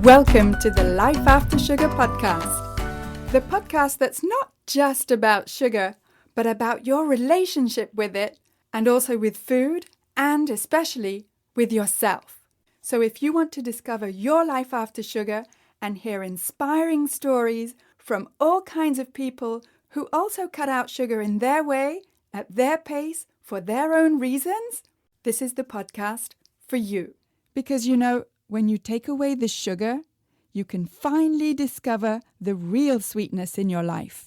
Welcome to the Life After Sugar podcast. The podcast that's not just about sugar, but about your relationship with it and also with food and especially with yourself. So if you want to discover your life after sugar and hear inspiring stories from all kinds of people who also cut out sugar in their way, at their pace, for their own reasons, this is the podcast for you. Because when you take away the sugar, you can finally discover the real sweetness in your life.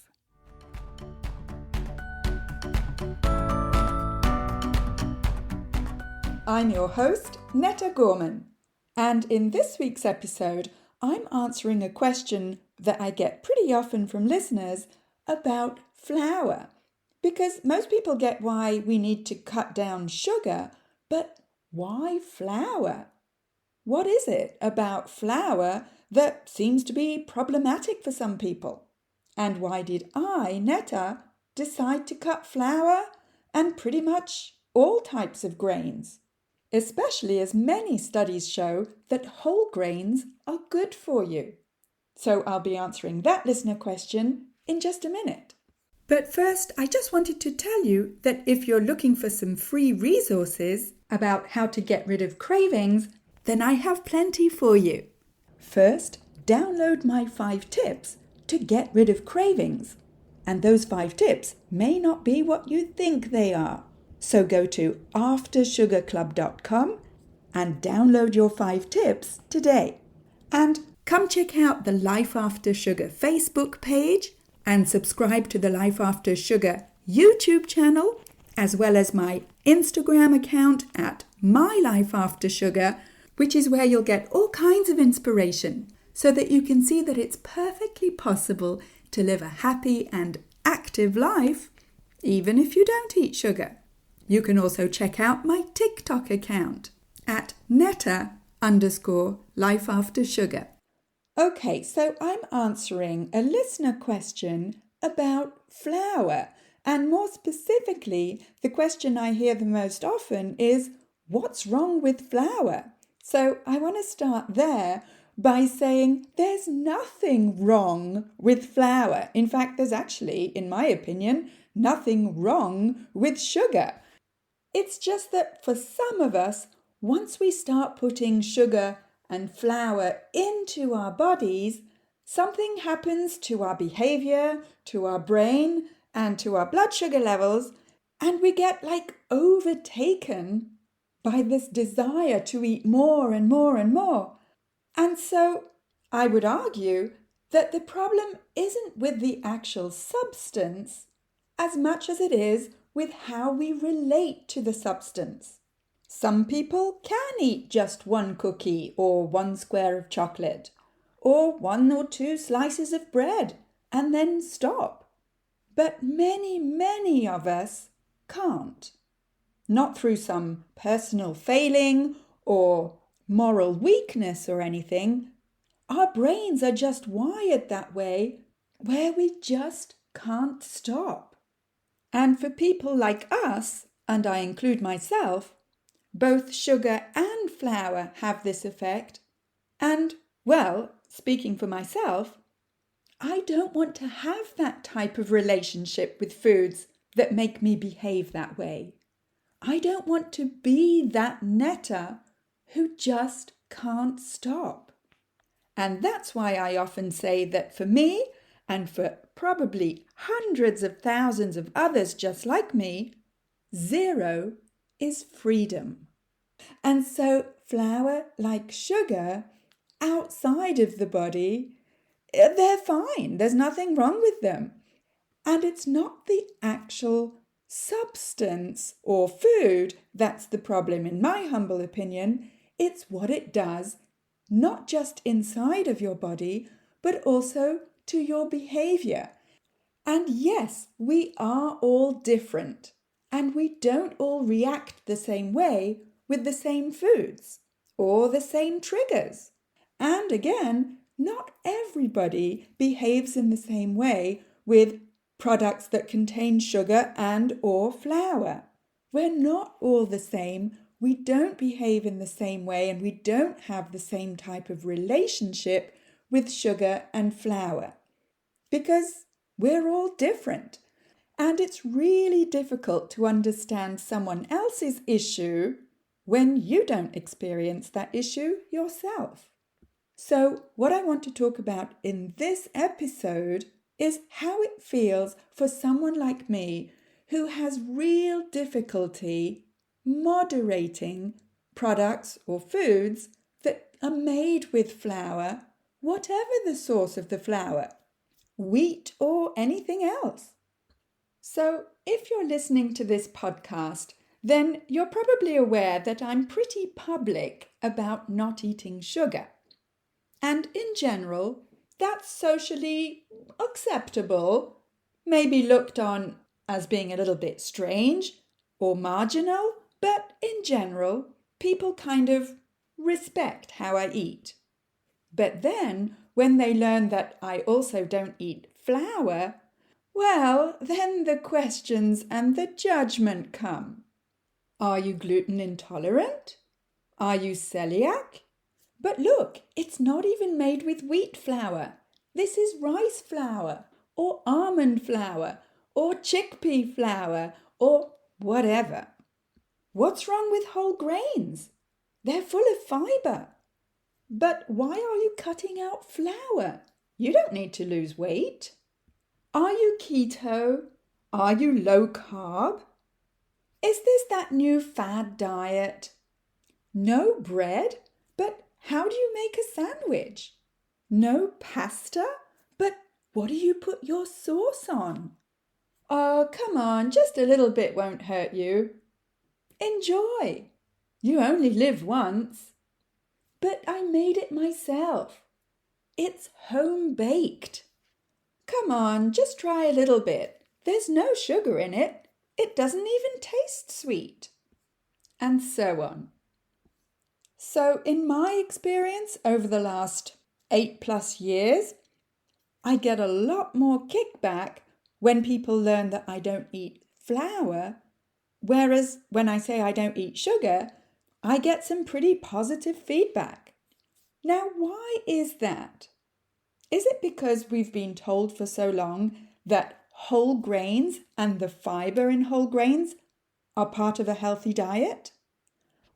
I'm your host, Netta Gorman, and in this week's episode, I'm answering a question that I get pretty often from listeners about flour. Because most people get why we need to cut down sugar, but why flour? What is it about flour that seems to be problematic for some people? And why did I, Netta, decide to cut flour and pretty much all types of grains? Especially as many studies show that whole grains are good for you. So I'll be answering that listener question in just a minute. But first, I just wanted to tell you that if you're looking for some free resources about how to get rid of cravings, then I have plenty for you. First, download my 5 tips to get rid of cravings. And those 5 tips may not be what you think they are. So go to aftersugarclub.com and download your 5 tips today. And come check out the Life After Sugar Facebook page and subscribe to the Life After Sugar YouTube channel, as well as my Instagram account at My Life After Sugar, which is where you'll get all kinds of inspiration so that you can see that it's perfectly possible to live a happy and active life, even if you don't eat sugar. You can also check out my TikTok account at Netta_lifeaftersugar. Okay, so I'm answering a listener question about flour. And more specifically, the question I hear the most often is, what's wrong with flour? So I want to start there by saying there's nothing wrong with flour. In fact, there's actually, in my opinion, nothing wrong with sugar. It's just that for some of us, once we start putting sugar and flour into our bodies, something happens to our behaviour, to our brain, and to our blood sugar levels, and we get overtaken by this desire to eat more and more and more. And so I would argue that the problem isn't with the actual substance as much as it is with how we relate to the substance. Some people can eat just 1 cookie or 1 square of chocolate or 1 or 2 slices of bread and then stop. But many of us can't. Not through some personal failing or moral weakness or anything. Our brains are just wired that way, where we just can't stop. And for people like us, and I include myself, both sugar and flour have this effect. And, well, speaking for myself, I don't want to have that type of relationship with foods that make me behave that way. I don't want to be that Netta who just can't stop. And that's why I often say that for me, and for probably hundreds of thousands of others just like me, 0 is freedom. And so flour, like sugar, outside of the body, they're fine. There's nothing wrong with them. And it's not the actual substance or food that's the problem, in my humble opinion. It's what it does, not just inside of your body, but also to your behaviour. And yes, we are all different, and we don't all react the same way with the same foods or the same triggers. And again, not everybody behaves in the same way with products that contain sugar and or flour. We're not all the same we don't behave in the same way and we don't have the same type of relationship with sugar and flour because we're all different. And it's really difficult to understand someone else's issue when you don't experience that issue yourself. So, what I want to talk about in this episode is how it feels for someone like me who has real difficulty moderating products or foods that are made with flour, whatever the source of the flour, wheat or anything else. So, if you're listening to this podcast, then you're probably aware that I'm pretty public about not eating sugar. And in general, that's socially acceptable, maybe looked on as being a little bit strange or marginal, but in general, people kind of respect how I eat. But then, when they learn that I also don't eat flour, well, then the questions and the judgment come. Are you gluten intolerant? Are you celiac? But look, it's not even made with wheat flour. This is rice flour, or almond flour, or chickpea flour, or whatever. What's wrong with whole grains? They're full of fibre. But why are you cutting out flour? You don't need to lose weight. Are you keto? Are you low carb? Is this that new fad diet? No bread? But how do you make a sandwich? No pasta? But what do you put your sauce on? Oh, come on, just a little bit won't hurt you. Enjoy. You only live once. But I made it myself. It's home baked. Come on, just try a little bit. There's no sugar in it. It doesn't even taste sweet. And so on. So in my experience over the last 8+ years, I get a lot more kickback when people learn that I don't eat flour, whereas when I say I don't eat sugar, I get some pretty positive feedback. Now, why is that? Is it because we've been told for so long that whole grains and the fibre in whole grains are part of a healthy diet?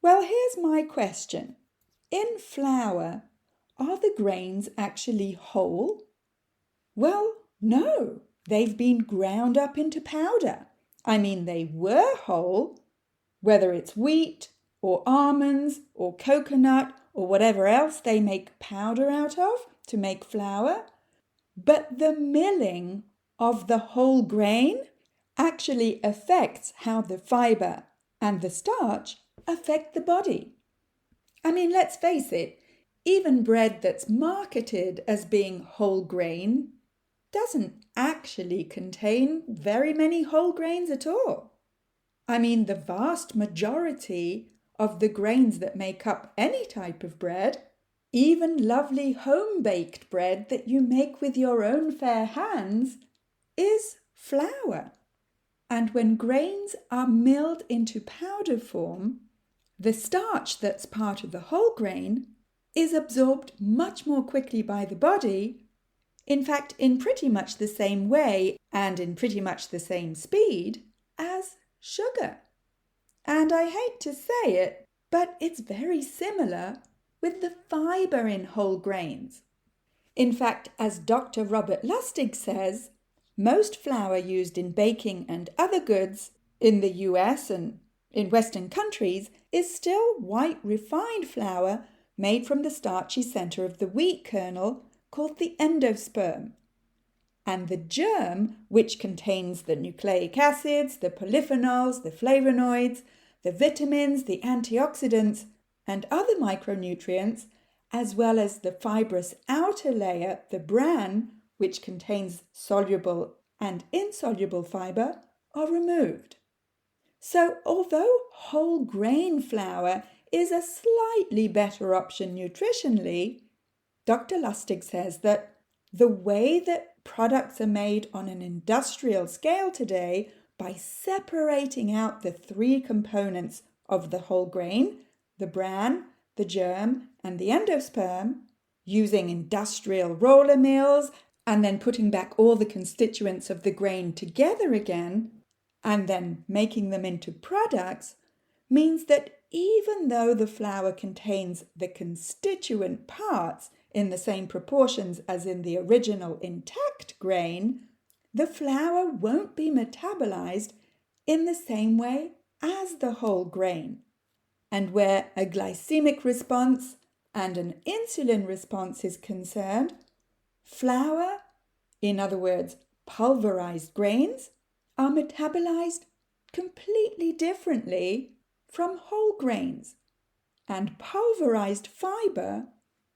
Well, here's my question. In flour, are the grains actually whole? Well, no, they've been ground up into powder. I mean, they were whole, whether it's wheat or almonds or coconut or whatever else they make powder out of to make flour. But the milling of the whole grain actually affects how the fibre and the starch affect the body. I mean, let's face it, even bread that's marketed as being whole grain doesn't actually contain very many whole grains at all. I mean, the vast majority of the grains that make up any type of bread, even lovely home-baked bread that you make with your own fair hands, is flour. And when grains are milled into powder form, the starch that's part of the whole grain is absorbed much more quickly by the body, in fact, in pretty much the same way and in pretty much the same speed as sugar. And I hate to say it, but it's very similar with the fibre in whole grains. In fact, as Dr. Robert Lustig says, most flour used in baking and other goods in the US and in Western countries is still white refined flour made from the starchy center of the wheat kernel called the endosperm. And the germ, which contains the nucleic acids, the polyphenols, the flavonoids, the vitamins, the antioxidants, and other micronutrients, as well as the fibrous outer layer, the bran, which contains soluble and insoluble fibre, are removed. So although whole grain flour is a slightly better option nutritionally, Dr. Lustig says that the way that products are made on an industrial scale today, by separating out the three components of the whole grain, the bran, the germ, and the endosperm, using industrial roller mills and then putting back all the constituents of the grain together again, and then making them into products, means that even though the flour contains the constituent parts in the same proportions as in the original intact grain, the flour won't be metabolized in the same way as the whole grain. And where a glycemic response and an insulin response is concerned, flour, in other words, pulverized grains, are metabolized completely differently from whole grains, and pulverized fiber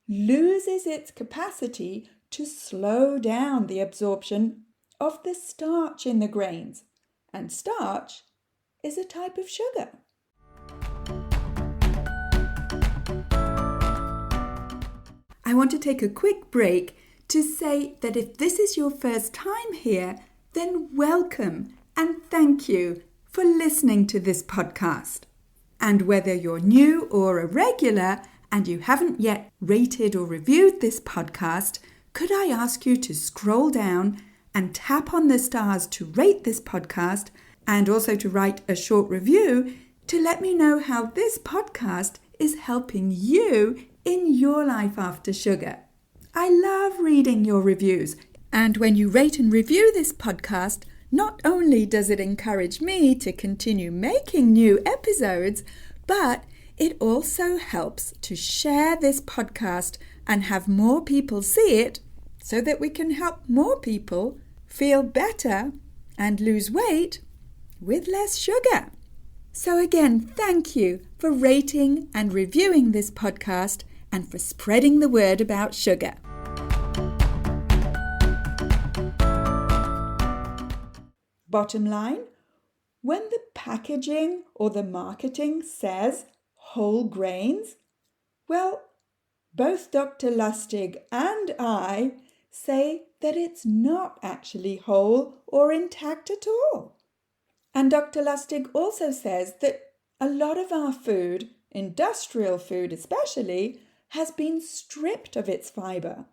loses its capacity to slow down the absorption of the starch in the grains, and starch is a type of sugar. I want to take a quick break to say that if this is your first time here, then welcome and thank you for listening to this podcast. And whether you're new or a regular and you haven't yet rated or reviewed this podcast, could I ask you to scroll down and tap on the stars to rate this podcast and also to write a short review to let me know how this podcast is helping you in your life after sugar. I love reading your reviews, and when you rate and review this podcast, not only does it encourage me to continue making new episodes, but it also helps to share this podcast and have more people see it so that we can help more people feel better and lose weight with less sugar. So again, thank you for rating and reviewing this podcast and for spreading the word about sugar. Bottom line, when the packaging or the marketing says whole grains, well, both Dr. Lustig and I say that it's not actually whole or intact at all. And Dr. Lustig also says that a lot of our food, industrial food especially, has been stripped of its fibre,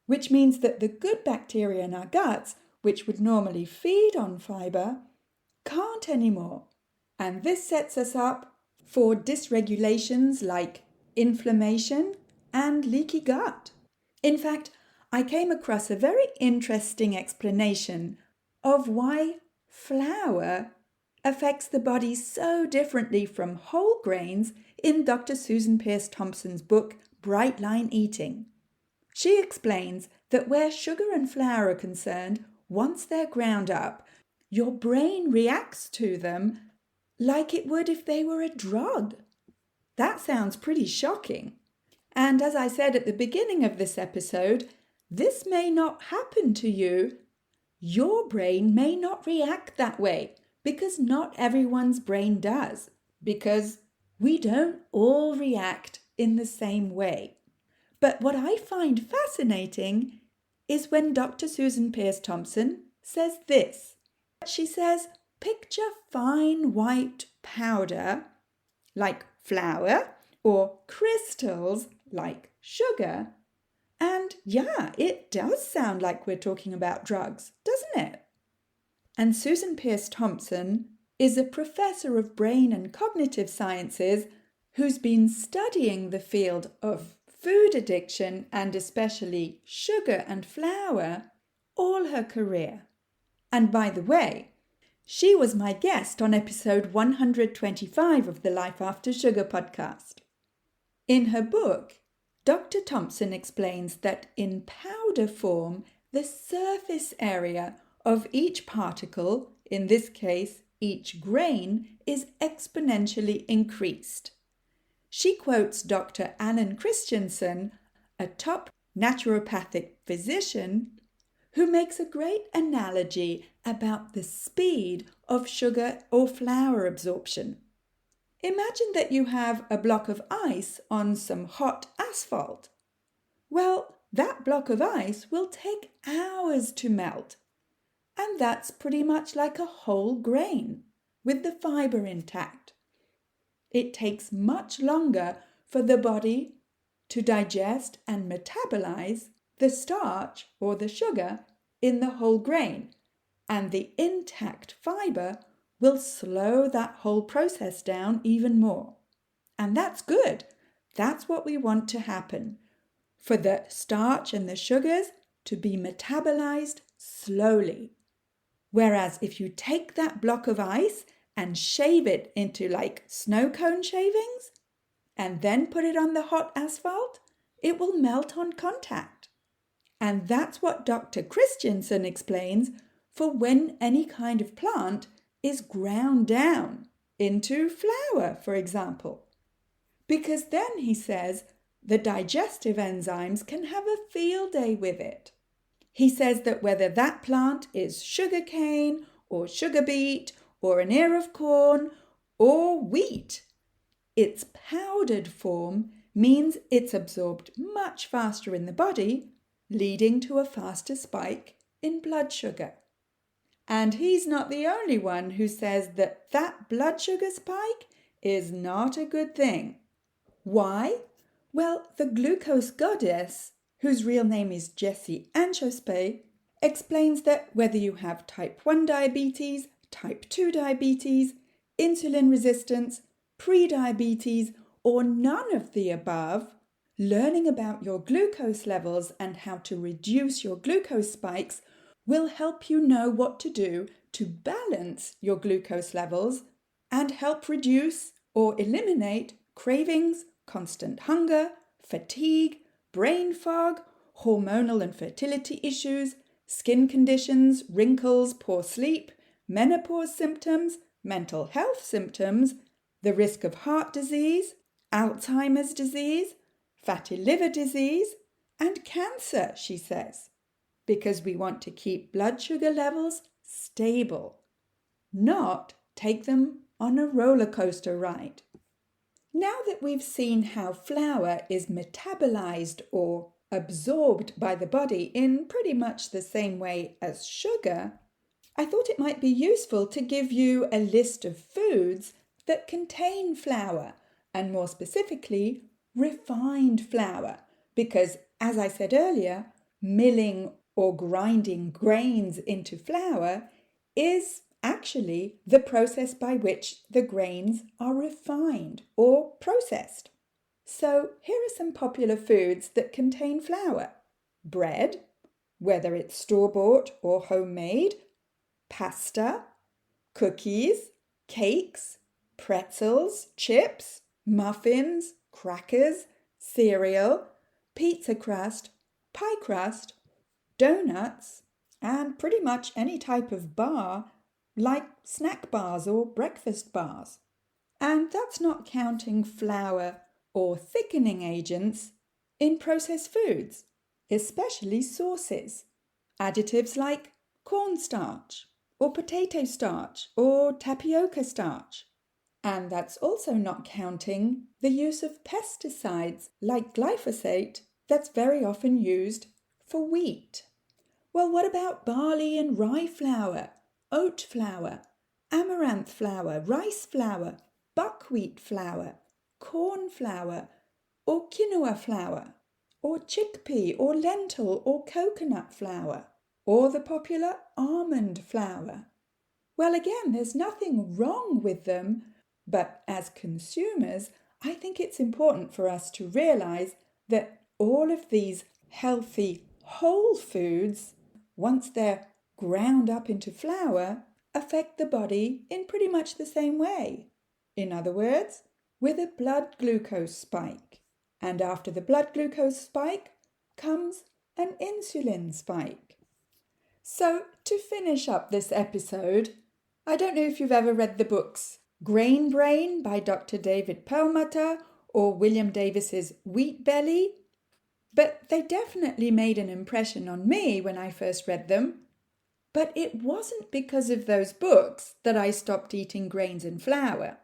which means that the good bacteria in our guts, which would normally feed on fibre, can't anymore. And this sets us up for dysregulations like inflammation and leaky gut. In fact, I came across a very interesting explanation of why flour affects the body so differently from whole grains in Dr. Susan Peirce Thompson's book, Bright Line Eating. She explains that where sugar and flour are concerned, once they're ground up, your brain reacts to them like it would if they were a drug. That sounds pretty shocking. And as I said at the beginning of this episode, this may not happen to you. Your brain may not react that way because not everyone's brain does, because we don't all react in the same way. But what I find fascinating is when Dr. Susan Peirce Thompson says this. She says, picture fine white powder like flour or crystals like sugar. And yeah, it does sound like we're talking about drugs, doesn't it? And Susan Peirce Thompson is a professor of brain and cognitive sciences who's been studying the field of food addiction and especially sugar and flour all her career. And by the way, she was my guest on episode 125 of the Life After Sugar podcast. In her book, Dr. Thompson explains that in powder form, the surface area of each particle, in this case each grain, is exponentially increased. She quotes Dr. Alan Christensen, a top naturopathic physician, who makes a great analogy about the speed of sugar or flour absorption. Imagine that you have a block of ice on some hot asphalt. Well, that block of ice will take hours to melt. And that's pretty much like a whole grain, with the fibre intact. It takes much longer for the body to digest and metabolize the starch or the sugar in the whole grain, and the intact fiber will slow that whole process down even more. And that's good. That's what we want to happen, for the starch and the sugars to be metabolized slowly. Whereas if you take that block of ice and shave it into like snow cone shavings and then put it on the hot asphalt, it will melt on contact. And that's what Dr. Christensen explains for when any kind of plant is ground down into flour, for example. Because then, he says, the digestive enzymes can have a field day with it. He says that whether that plant is sugarcane or sugar beet or an ear of corn or wheat, its powdered form means it's absorbed much faster in the body, leading to a faster spike in blood sugar. And he's not the only one who says that that blood sugar spike is not a good thing. Why? Well, the glucose goddess, whose real name is Jessie Anchospe, explains that whether you have type 1 diabetes, type 2 diabetes, insulin resistance, pre-diabetes, or none of the above, learning about your glucose levels and how to reduce your glucose spikes will help you know what to do to balance your glucose levels and help reduce or eliminate cravings, constant hunger, fatigue, brain fog, hormonal and fertility issues, skin conditions, wrinkles, poor sleep, menopause symptoms, mental health symptoms, the risk of heart disease, Alzheimer's disease, fatty liver disease, and cancer, she says, because we want to keep blood sugar levels stable, not take them on a roller coaster ride. Now that we've seen how flour is metabolized or absorbed by the body in pretty much the same way as sugar, I thought it might be useful to give you a list of foods that contain flour, and more specifically, refined flour, because, as I said earlier, milling or grinding grains into flour is actually the process by which the grains are refined or processed. So here are some popular foods that contain flour. Bread, whether it's store-bought or homemade, pasta, cookies, cakes, pretzels, chips, muffins, crackers, cereal, pizza crust, pie crust, donuts, and pretty much any type of bar like snack bars or breakfast bars. And that's not counting flour or thickening agents in processed foods, especially sauces, additives like cornstarch or potato starch or tapioca starch. And that's also not counting the use of pesticides like glyphosate that's very often used for wheat. Well, what about barley and rye flour, oat flour, amaranth flour, rice flour, buckwheat flour, corn flour, or quinoa flour, or chickpea or lentil or coconut flour, or the popular almond flour? Well, again, there's nothing wrong with them, but as consumers, I think it's important for us to realize that all of these healthy whole foods, once they're ground up into flour, affect the body in pretty much the same way. In other words, with a blood glucose spike. And after the blood glucose spike comes an insulin spike. So to finish up this episode, I don't know if you've ever read the books Grain Brain by Dr. David Perlmutter or William Davis's Wheat Belly, but they definitely made an impression on me when I first read them. But it wasn't because of those books that I stopped eating grains and flour.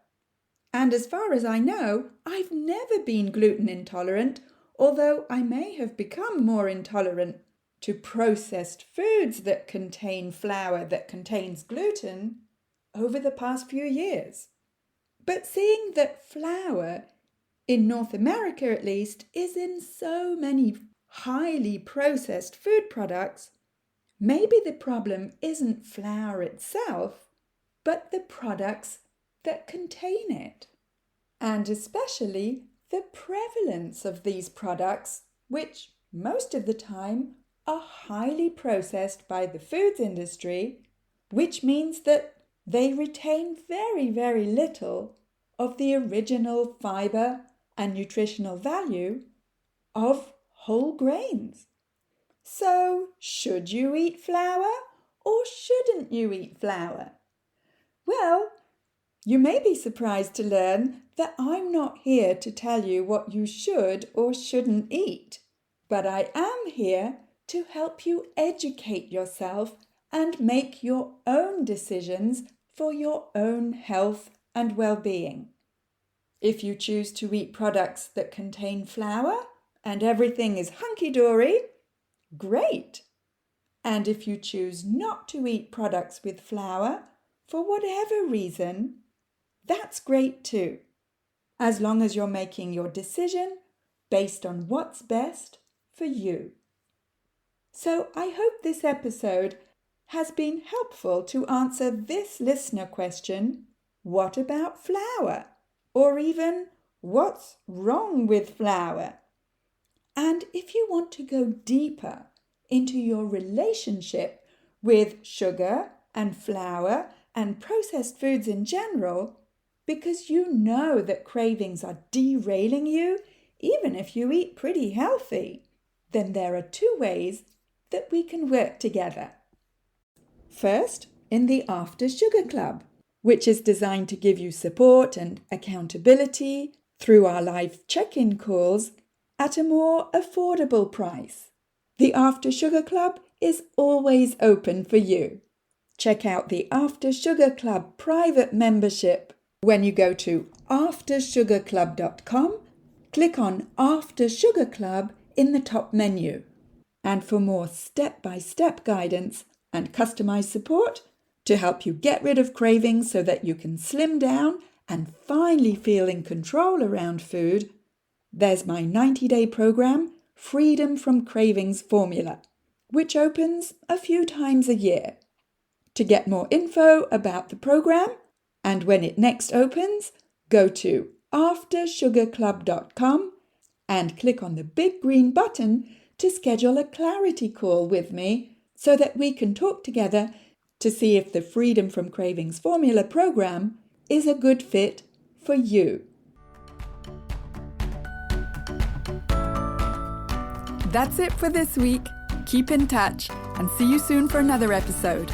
And as far as I know, I've never been gluten intolerant, although I may have become more intolerant to processed foods that contain flour that contains gluten over the past few years. But seeing that flour, in North America at least, is in so many highly processed food products, maybe the problem isn't flour itself, but the products that contain it. And especially the prevalence of these products, which most of the time are highly processed by the foods industry, which means that they retain very, very little of the original fibre and nutritional value of whole grains. So, should you eat flour or shouldn't you eat flour? Well, you may be surprised to learn that I'm not here to tell you what you should or shouldn't eat, but I am here to help you educate yourself and make your own decisions for your own health and well-being. If you choose to eat products that contain flour and everything is hunky-dory, great. And if you choose not to eat products with flour for whatever reason, that's great too, as long as you're making your decision based on what's best for you. So I hope this episode has been helpful to answer this listener question, what about flour? Or even, what's wrong with flour? And if you want to go deeper into your relationship with sugar and flour and processed foods in general, because you know that cravings are derailing you, even if you eat pretty healthy, then there are two ways that we can work together. First, in the After Sugar Club, which is designed to give you support and accountability through our live check-in calls at a more affordable price. The After Sugar Club is always open for you. Check out the After Sugar Club private membership when you go to aftersugarclub.com, click on After Sugar Club in the top menu. And for more step-by-step guidance and customized support to help you get rid of cravings so that you can slim down and finally feel in control around food, there's my 90-day program, Freedom from Cravings Formula, which opens a few times a year. To get more info about the program and when it next opens, go to aftersugarclub.com and click on the big green button to schedule a clarity call with me so that we can talk together to see if the Freedom from Cravings Formula program is a good fit for you. That's it for this week. Keep in touch and see you soon for another episode.